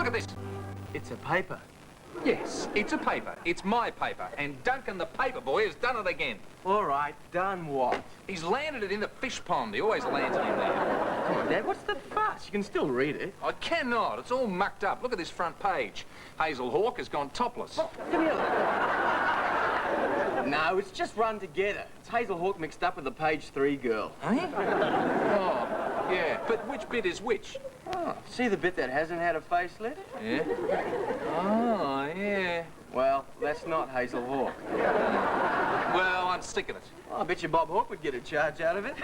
Look at this. It's a paper. Yes, it's a paper. It's my paper. And Duncan, the paper boy, has done it again. All right, done what? He's landed it in the fish pond. He always lands it in there. Come on, Dad, what's the fuss? You can still read it. I cannot. It's all mucked up. Look at this front page. Hazel Hawke has gone topless. Oh, give me a look. No, it's just run together. It's Hazel Hawke mixed up with the page 3 girl. Eh? Oh, yeah. But which bit is which? Oh, see the bit that hasn't had a facelift? Yeah. Oh, yeah. Well, that's not Hazel Hawke. Well, I'm sick of it. Well, I bet you Bob Hawke would get a charge out of it.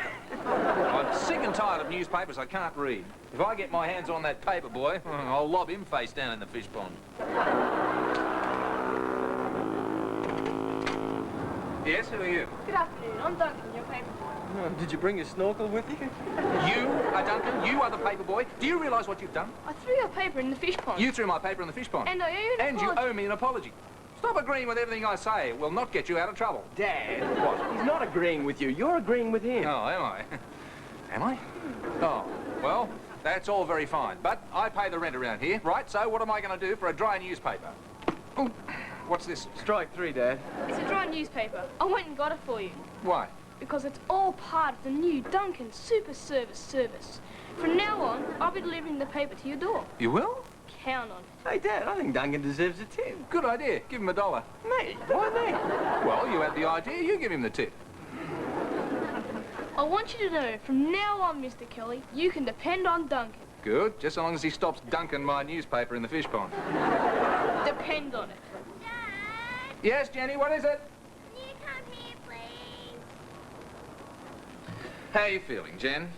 I'm sick and tired of newspapers I can't read. If I get my hands on that paper boy, I'll lob him face down in the fish pond. Yes, who are you? Good afternoon. I'm Duncan, your paper boy. Did you bring your snorkel with you? You are Duncan. You are the paper boy. Do you realise what you've done? I threw your paper in the fish pond. You threw my paper in the fish pond. And I owe you an And you apology. owe me an apology. Stop agreeing with everything I say. It will not get you out of trouble. Dad, what? He's not agreeing with you. You're agreeing with him. Oh, am I? Am I? Oh, well, that's all very fine. But I pay the rent around here, right? So what am I going to do for a dry newspaper? Oh, what's this? Strike 3, Dad. It's a dry newspaper. I went and got it for you. Why? Because it's all part of the new Duncan Super service. From now on, I'll be delivering the paper to your door. You will? Count on it. Hey, Dad, I think Duncan deserves a tip. Good idea. Give him $1. Me? Why me? Well, you had the idea. You give him the tip. I want you to know, from now on, Mr. Kelly, you can depend on Duncan. Good. Just so long as he stops dunking my newspaper in the fish pond. Depend on it. Dad, Yes, Jenny, what is it? can you come here, please? How are you feeling, Jen?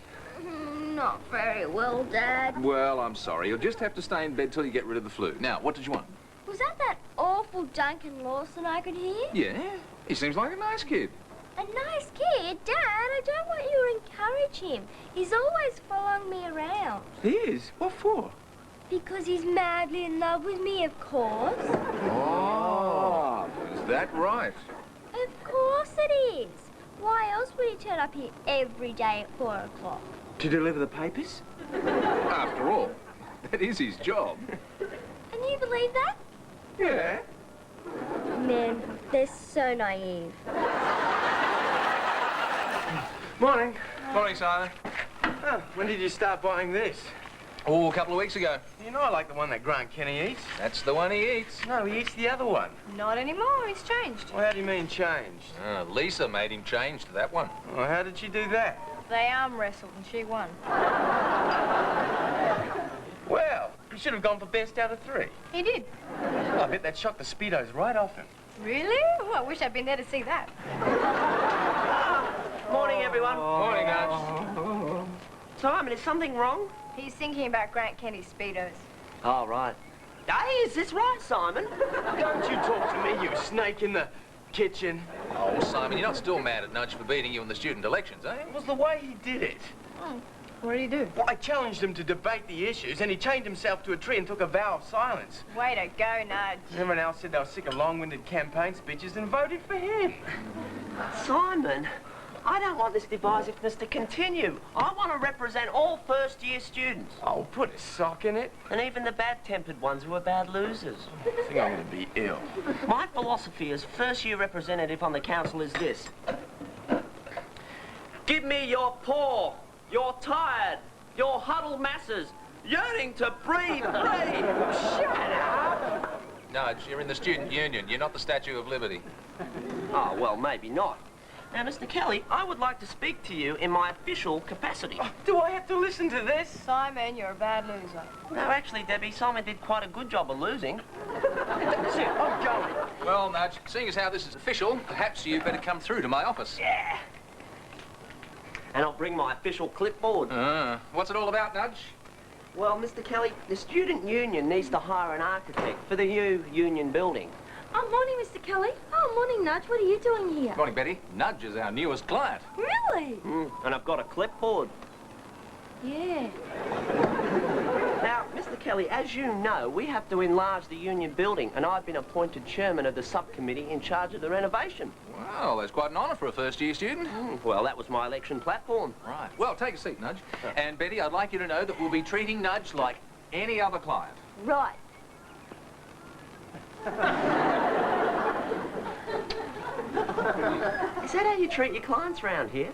Not very well, Dad. Well, I'm sorry. You'll just have to stay in bed till you get rid of the flu. Now, what did you want? Was that awful Duncan Lawson I could hear? Yeah, he seems like a nice kid. A nice kid? Dad, I don't want you to encourage him. He's always following me around. He is? What for? Because he's madly in love with me, of course. Oh, is that right? Of course it is. Why else would he turn up here every day at 4 o'clock? To deliver the papers? After all, that is his job. Can you believe that? Yeah. Men, they're so naive. Morning. Morning, Simon. Oh, when did you start buying this? Oh, a couple of weeks ago. You know I like the one that Grant Kenny eats. That's the one he eats. No, he eats the other one. Not anymore. He's changed. Well, how do you mean changed? Lisa made him change to that one. Well, how did she do that? They arm wrestled and she won. Well, he should have gone for best out of 3. He did. I bet that shocked the Speedos right off him. Really? Oh, I wish I'd been there to see that. Morning, everyone. Morning, Nudge. Simon, is something wrong? He's thinking about Grant Kenny's Speedos. Oh, right. Hey, is this right, Simon? Don't you talk to me, you snake in the kitchen. Oh, Simon, you're not still mad at Nudge for beating you in the student elections, eh? It was the way he did it. What did he do? Well, I challenged him to debate the issues, and he chained himself to a tree and took a vow of silence. Way to go, Nudge. Everyone else said they were sick of long-winded campaign speeches and voted for him. Simon, I don't want this divisiveness to continue. I want to represent all first-year students, Oh, put a sock in it. and even the bad-tempered ones who are bad losers. I think I'm going to be ill. My philosophy as first-year representative on the council is this. Give me your poor, your tired, your huddled masses, yearning to breathe free. Shut up! Nudge, you're in the student union. You're not the Statue of Liberty. Oh, well, maybe not. Now, Mr. Kelly, I would like to speak to you in my official capacity. Oh, do I have to listen to this? Simon, you're a bad loser. No, actually, Debbie, Simon did quite a good job of losing. That's it, I'm going. Well, Nudge, seeing as how this is official, perhaps you better come through to my office. Yeah. And I'll bring my official clipboard. What's it all about, Nudge? Well, Mr. Kelly, the student union needs to hire an architect for the new union building. Oh, morning, Mr. Kelly. Oh, morning, Nudge. What are you doing here? Morning, Betty. Nudge is our newest client. Really? And I've got a clipboard. Yeah. Now, Mr. Kelly, as you know, we have to enlarge the union building, and I've been appointed chairman of the subcommittee in charge of the renovation. Well, that's quite an honour for a first-year student. Well, that was my election platform. Right. Well, take a seat, Nudge. And, Betty, I'd like you to know that we'll be treating Nudge like any other client. Right. Is that how you treat your clients round here?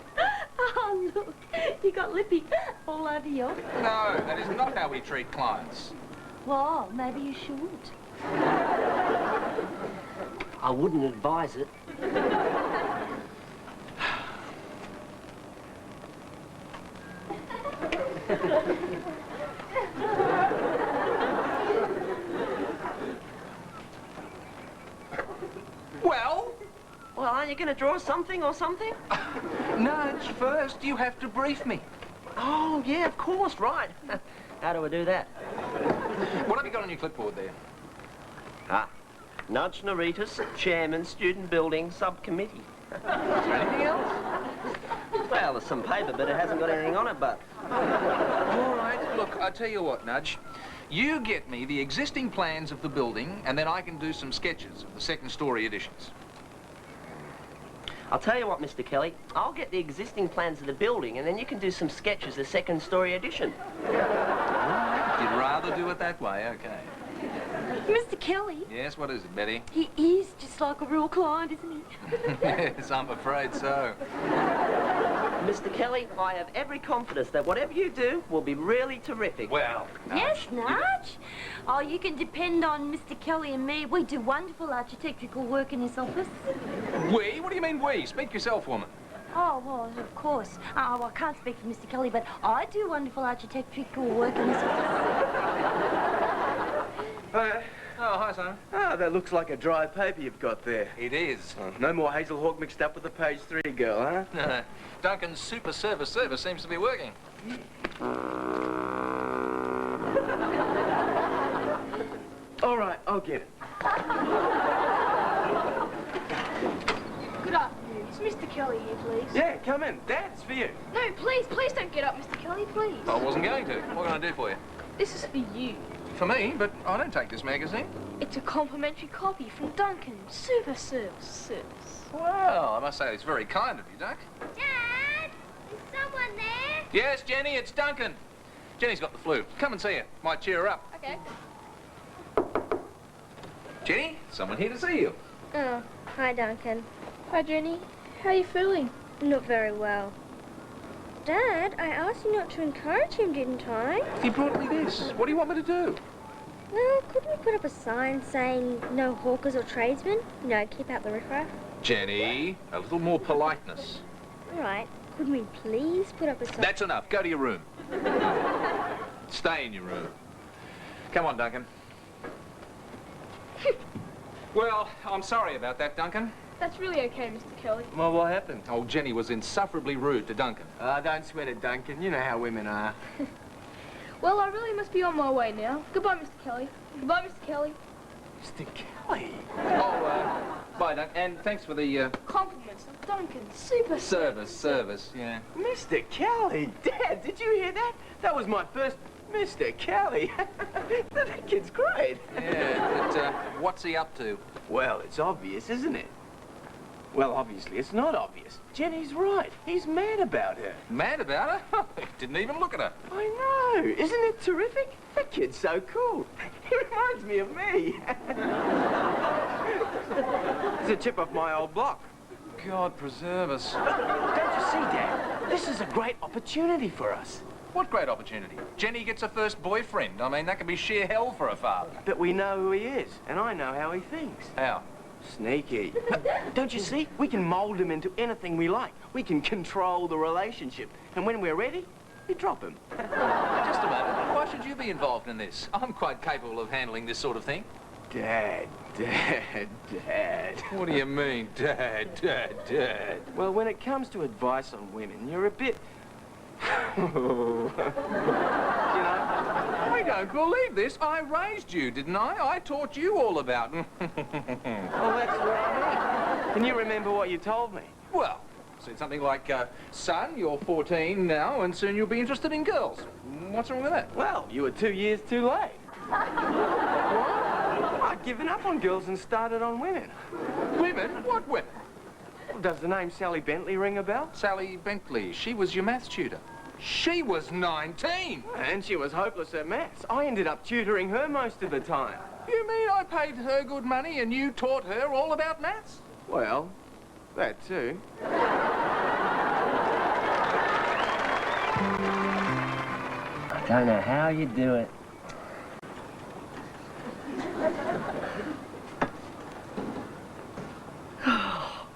Oh, look, you got Lippy all over you. No, that is not how we treat clients. Well, maybe you shouldn't. I wouldn't advise it. Well? Well, aren't you going to draw something or something? Nudge, first you have to brief me. Oh, yeah, of course, right. How do I do that? What have you got on your clipboard there? Ah, Nudge Naritas, Chairman, Student Building, Subcommittee. Is there anything else? Well, there's some paper, but it hasn't got anything on it, but... All right, look, I'll tell you what, Nudge. You get me the existing plans of the building, and then I can do some sketches of the second-story additions. I'll tell you what, Mr. Kelly, I'll get the existing plans of the building, and then you can do some sketches of second-story addition. You'd rather do it that way, okay. Mr. Kelly? Yes, what is it, Betty? He is just like a real client, isn't he? Yes, I'm afraid so. Mr. Kelly, I have every confidence that whatever you do will be really terrific. Well, Yes, Nudge. Oh, you can depend on Mr. Kelly and me. We do wonderful architectural work in his office. we? What do you mean we? Speak yourself, woman. Oh, well, of course. Oh, I can't speak for Mr. Kelly, but I do wonderful architectural work in his office. Oh, hi, Simon. Ah, that looks like a dry paper you've got there. It is. Oh, no more Hazel Hawk mixed up with the page 3 girl, huh? Duncan's super service seems to be working. All right, I'll get it. Good afternoon. Is Mr. Kelly here, please? Yeah, come in. Dad's for you. No, please don't get up, Mr. Kelly, please. I wasn't going to. What can I do for you? This is for you. For me, but I don't take this magazine. It's a complimentary copy from Duncan. Super service. Well, I must say it's very kind of you, Duck. Dad, is someone there? Yes, Jenny, it's Duncan. Jenny's got the flu. Come and see her. Might cheer her up. Okay. Jenny, someone here to see you. Oh, hi, Duncan. Hi, Jenny. How are you feeling? Not very well. Dad, I asked you not to encourage him, didn't I? He brought me this. What do you want me to do? Well, couldn't we put up a sign saying no hawkers or tradesmen? You know, keep out the riffraff. Jenny, a little more politeness. All right. Couldn't we please put up a sign? That's enough. Go to your room. Stay in your room. Come on, Duncan. Well, I'm sorry about that, Duncan. That's really okay, Mr. Kelly. Well, what happened? Oh, Jenny was insufferably rude to Duncan. Don't sweat it, Duncan. You know how women are. Well, I really must be on my way now. Goodbye, Mr. Kelly. Goodbye, Mr. Kelly. Mr. Kelly. Oh, bye, Duncan. And thanks for the, Compliments of Duncan. Super service, yeah. Mr. Kelly. Dad, did you hear that? That was my first Mr. Kelly. That kid's great. Yeah, but, what's he up to? Well, it's obvious, isn't it? Well, obviously, it's not obvious. Jenny's right. He's mad about her. Mad about her? He didn't even look at her. I know. Isn't it terrific? That kid's so cool. He reminds me of me. He's a chip off my old block. God preserve us. Don't you see, Dad? This is a great opportunity for us. What great opportunity. Jenny gets a first boyfriend. I mean, that could be sheer hell for a father. But we know who he is, and I know how he thinks. How? Sneaky. Don't you see? We can mold him into anything we like. We can control the relationship. And when we're ready, we drop him. Just a moment. Why should you be involved in this? I'm quite capable of handling this sort of thing. Dad. What do you mean, Dad? Well, when it comes to advice on women, you're a bit... you know? I don't believe this. I raised you, didn't I? I taught you all about... Well, that's what I mean. Can you remember what you told me? Well, I said something like, son, you're 14 now, and soon you'll be interested in girls. What's wrong with that? Well, you were 2 years too late. What? I'd given up on girls and started on women. Women? What women? Does the name Sally Bentley ring a bell? Sally Bentley. She was your maths tutor. She was 19. And she was hopeless at maths. I ended up tutoring her most of the time. You mean I paid her good money and you taught her all about maths? Well, that too. I don't know how you do it.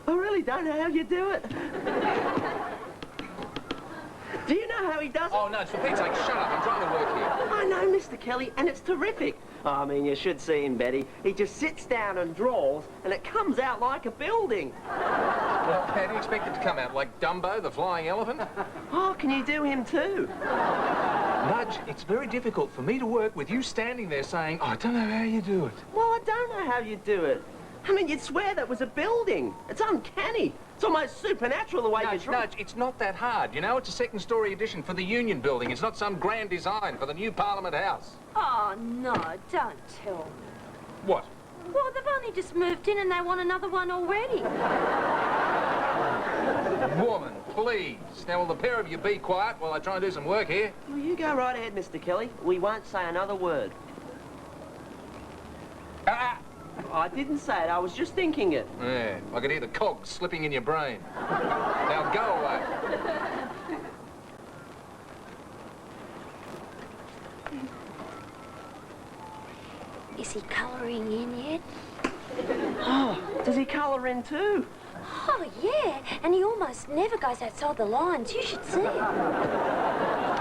I really don't know how you do it. Do you know how he does it? Oh, no, for Pete's sake, shut up. I'm trying to work here. I know, Mr. Kelly, and it's terrific. I mean, you should see him, Betty. He just sits down and draws, and it comes out like a building. Well, how do you expect it to come out? Like Dumbo, the flying elephant? Oh, can you do him too? Nudge, it's very difficult for me to work with you standing there saying, oh, I don't know how you do it. Well, I don't know how you do it. I mean, you'd swear that was a building. It's uncanny. It's almost supernatural the way you draw. Nudge, it's not that hard. You know, it's a second-story addition for the Union Building. It's not some grand design for the new Parliament House. Oh, no, don't tell me. What? Well, they've only just moved in and they want another one already. Woman, please. Now, will the pair of you be quiet while I try and do some work here? Well, you go right ahead, Mr. Kelly. We won't say another word. Ah! I didn't say it. I was just thinking it. Yeah, I could hear the cogs slipping in your brain. Now, go away. Is he colouring in yet? Oh, does he colour in too? Oh, yeah, and he almost never goes outside the lines. You should see him.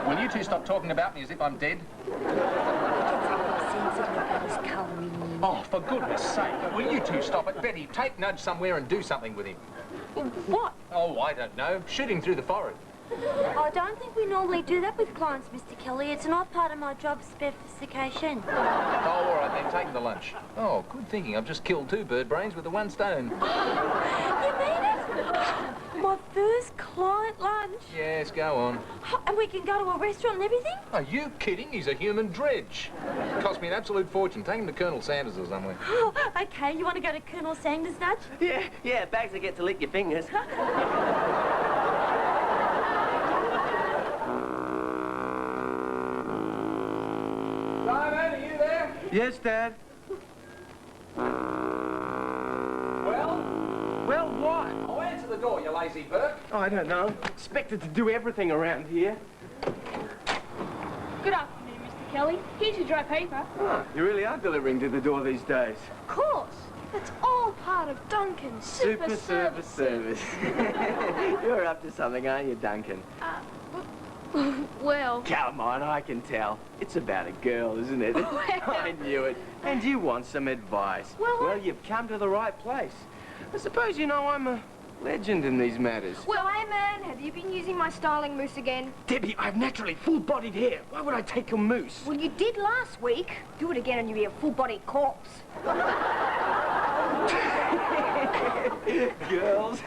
Will you two stop talking about me as if I'm dead? He gets a bit sensitive about his colouring in. Oh, for goodness sake, will you two stop it? Betty, take Nudge somewhere and do something with him. What? Oh, I don't know. Shoot him through the forehead. I don't think we normally do that with clients, Mr. Kelly. It's not part of my job specification. Oh, all right, then, take him to lunch. Oh, good thinking. I've just killed 2 bird brains with the 1 stone. You mean it? My first client lunch. Yes, go on. And we can go to a restaurant and everything? Are you kidding? He's a human dredge. Cost me an absolute fortune. Take him to Colonel Sanders or somewhere. Oh, okay. You want to go to Colonel Sanders, Nudge? Yeah, bags that get to lick your fingers. Simon, are you there? Yes, Dad. Well? Well, what? Oh, answer the door, you lazy Burke. Oh, I don't know. Expected to do everything around here. Good afternoon, Mr. Kelly. Here's your dry paper. Oh, you really are delivering to the door these days. Of course. That's all part of Duncan's Super Service. You're up to something, aren't you, Duncan? Well... Come on, I can tell. It's about a girl, isn't it? I knew it. And you want some advice. Well, you've come to the right place. I suppose you know I'm a legend in these matters. Well, Simon, have you been using my styling mousse again? Debbie, I've naturally full-bodied hair. Why would I take your mousse? Well, you did last week. Do it again and you'll be a full-bodied corpse. Girls.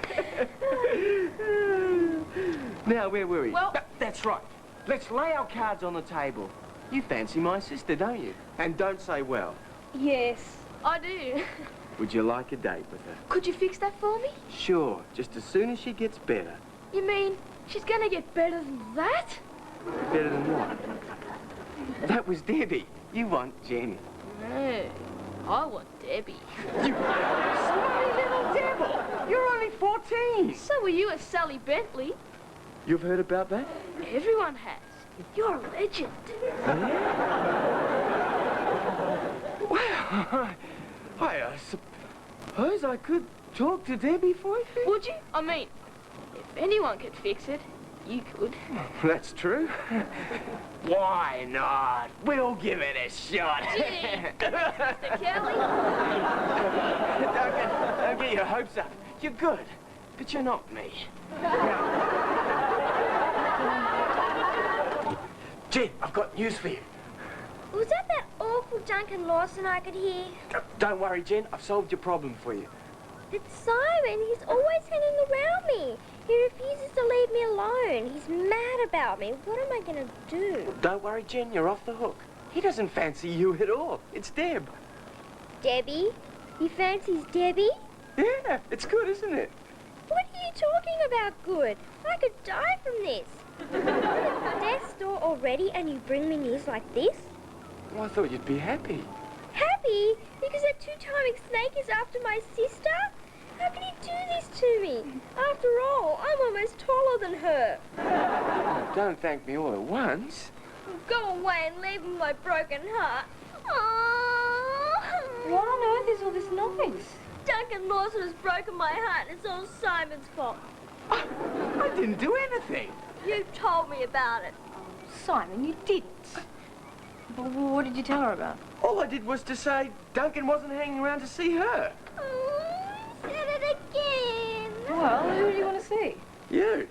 Now, where were we? Well... That's right. Let's lay our cards on the table. You fancy my sister, don't you? And don't say well. Yes, I do. Would you like a date with her? Could you fix that for me? Sure, just as soon as she gets better. You mean she's gonna get better than that? Better than what? That was Debbie. You want Jenny. No, I want Debbie. You smarty little devil! You're only 14! So were you, as Sally Bentley. You've heard about that? Everyone has. You're a legend. Well, I suppose I could talk to Debbie for you. Would you? I mean, if anyone could fix it, you could. That's true. Why not? We'll give it a shot. Gee, Mr. Kelly. Don't get your hopes up. You're good, but you're not me. Gee, I've got news for you. Was that awful Duncan Lawson I could hear? Don't worry, Jen. I've solved your problem for you. But Simon, he's always hanging around me. He refuses to leave me alone. He's mad about me. What am I going to do? Don't worry, Jen. You're off the hook. He doesn't fancy you at all. It's Deb. Debbie? He fancies Debbie? Yeah, it's good, isn't it? What are you talking about good? I could die from this. Death's door already and you bring me news like this? Well, I thought you'd be happy. Happy? Because that two-timing snake is after my sister? How can he do this to me? After all, I'm almost taller than her. Oh, don't thank me all at once. Go away and leave me my broken heart. Aww. What on earth is all this noise? Duncan Lawson has broken my heart and it's all Simon's fault. I didn't do anything. You told me about it. Simon, you didn't. Well, what did you tell her about? All I did was to say Duncan wasn't hanging around to see her. Said it again. Well, who do you want to see? You?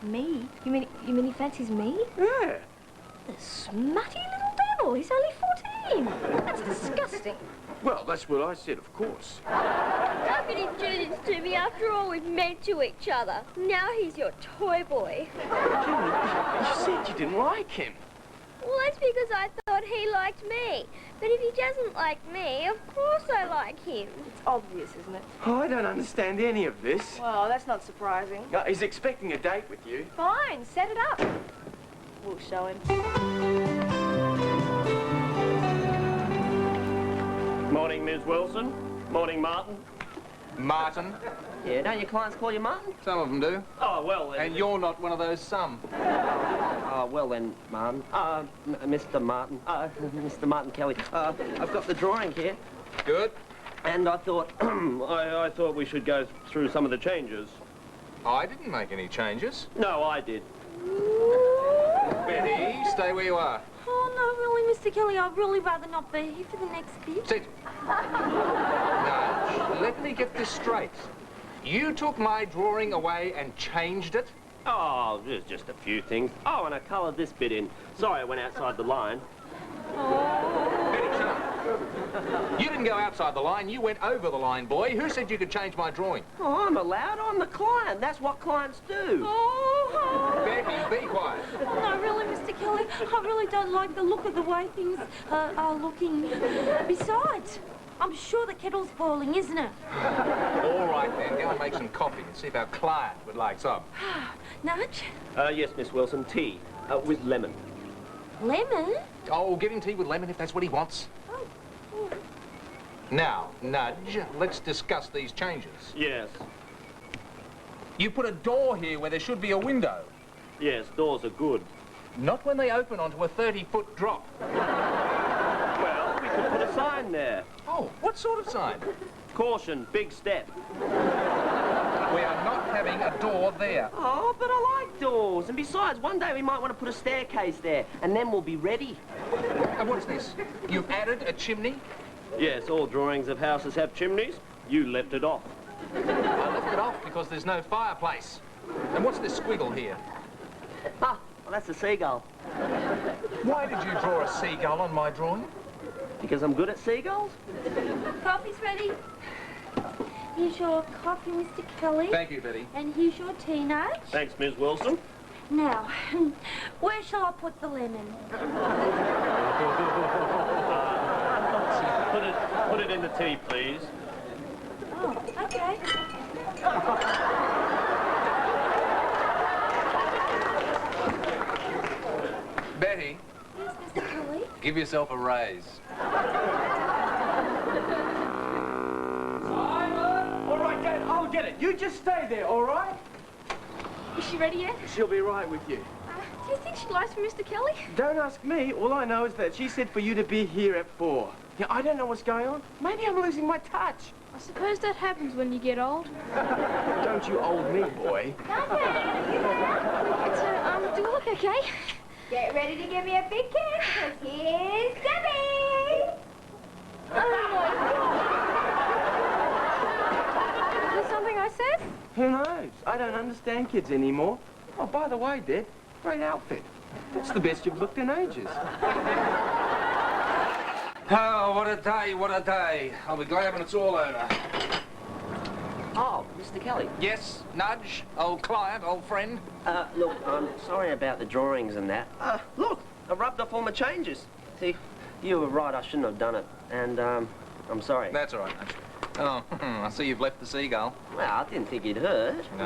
Me? You mean he fancies me? Yeah. The smutty little devil. He's only 14. That's disgusting. Well, that's what I said, of course. How could he do this to me after all we've meant to each other? Now he's your toy boy. You said you didn't like him. Well, that's because I thought he liked me. But if he doesn't like me, of course I like him. It's obvious, isn't it? Oh, I don't understand any of this. Well, that's not surprising. No, he's expecting a date with you. Fine, set it up. We'll show him. Morning, Ms. Wilson. Morning, Martin. Martin. Yeah, don't your clients call you Martin? Some of them do. Oh, well then. And you're not one of those some. Well then, Martin. Mr. Martin. Mr. Martin Kelly. I've got the drawing here. Good. And I thought, I thought we should go through some of the changes. I didn't make any changes. No, I did. Betty, stay where you are. Oh, no, really, Mr. Kelly, I'd really rather not be here for the next bit. Sit. Now, let me get this straight. You took my drawing away and changed it? Oh, there's just a few things. Oh, and I coloured this bit in. Sorry, I went outside the line. Betty, shut up. You didn't go outside the line, you went over the line, boy. Who said you could change my drawing? Oh, I'm allowed. I'm the client. That's what clients do. Betty, be quiet. Oh, no, really, Mr. Kelly, I really don't like the look of the way things are looking. Besides, I'm sure the kettle's boiling, isn't it? All right, then. Go and make some coffee and see if our client would like some. Nudge? Yes, Miss Wilson. Tea with lemon. Lemon? Oh, give him tea with lemon if that's what he wants. Oh. Now, Nudge, let's discuss these changes. Yes. You put a door here where there should be a window. Yes, doors are good. Not when they open onto a 30-foot drop. Well, we could put a sign there. Oh, what sort of sign? Caution, big step. We are not having a door there. Oh, but I like doors. And besides, one day we might want to put a staircase there, and then we'll be ready. And what's this? You've added a chimney? Yes, all drawings of houses have chimneys. You left it off. I left it off because there's no fireplace. And what's this squiggle here? Ah, well, that's a seagull. Why did you draw a seagull on my drawing? Because I'm good at seagulls? Coffee's ready. Here's your coffee, Mr. Kelly. Thank you, Betty. And here's your tea, Nudge. Thanks, Ms. Wilson. Now, where shall I put the lemon? Put it in the tea, please. Oh, okay. Betty, Yes, Mr. Kelly. give yourself a raise. All right, Dad, I'll get it. You just stay there, all right? Is she ready yet? She'll be right with you. Do you think she likes me, Mr. Kelly? Don't ask me. All I know is that she said for you to be here at 4. Yeah, I don't know what's going on. Maybe I'm losing my touch. I suppose that happens when you get old. Don't you old me, boy. So, do I look okay? Get ready to give me a big kiss, because here's Debbie! Oh, my God. Is there something I said? Who knows? I don't understand kids anymore. Oh, by the way, Dad, great outfit. That's the best you've looked in ages. Oh, what a day, what a day. I'll be glad when it's all over. Oh, Mr. Kelly. Yes, Nudge, old client, old friend. Look, I'm sorry about the drawings and that. Look, I rubbed off all my changes. See, you were right, I shouldn't have done it. And, I'm sorry. That's all right, Nudge. Oh, I see you've left the seagull. Well, I didn't think he'd hurt. No,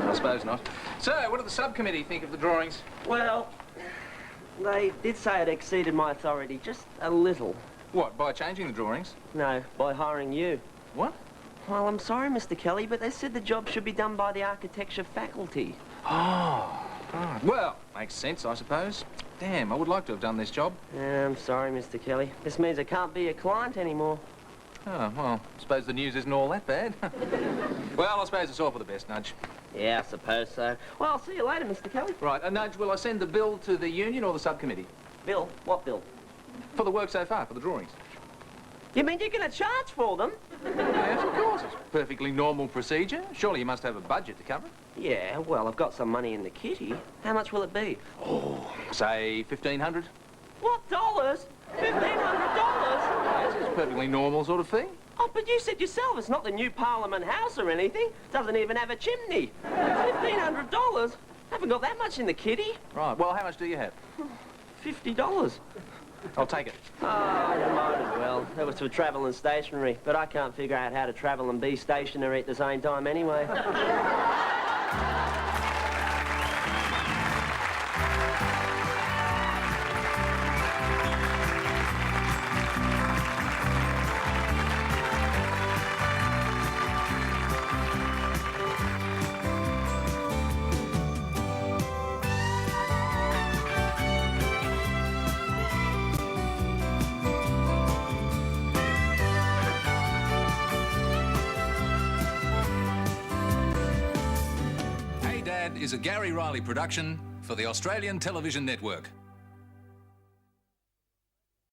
I suppose not. So, what did the subcommittee think of the drawings? Well, they did say it exceeded my authority just a little. What, by changing the drawings? No, by hiring you. What? Well, I'm sorry, Mr. Kelly, but they said the job should be done by the architecture faculty. Oh, right. Well, makes sense, I suppose. Damn, I would like to have done this job. I'm sorry, Mr. Kelly. This means I can't be a client anymore. Oh, well, I suppose the news isn't all that bad. Well, I suppose it's all for the best, Nudge. Yeah, I suppose so. Well, I'll see you later, Mr. Kelly. Right, Nudge, will I send the bill to the union or the subcommittee? Bill? What bill? For the work so far, for the drawings. You mean you're going to charge for them? Yes, of course. It's perfectly normal procedure. Surely you must have a budget to cover it. Yeah, well, I've got some money in the kitty. How much will it be? Oh, say 1,500. What, dollars? $1,500? Yes, it's a perfectly normal sort of fee. Oh, but you said yourself it's not the new Parliament House or anything. Doesn't even have a chimney. $1,500? Haven't got that much in the kitty. Right, well, how much do you have? $50. I'll take it. Oh, you might as well. That was for travel and stationery, but I can't figure out how to travel and be stationary at the same time anyway. Hey Dad is a Gary Riley production for the Australian Television Network.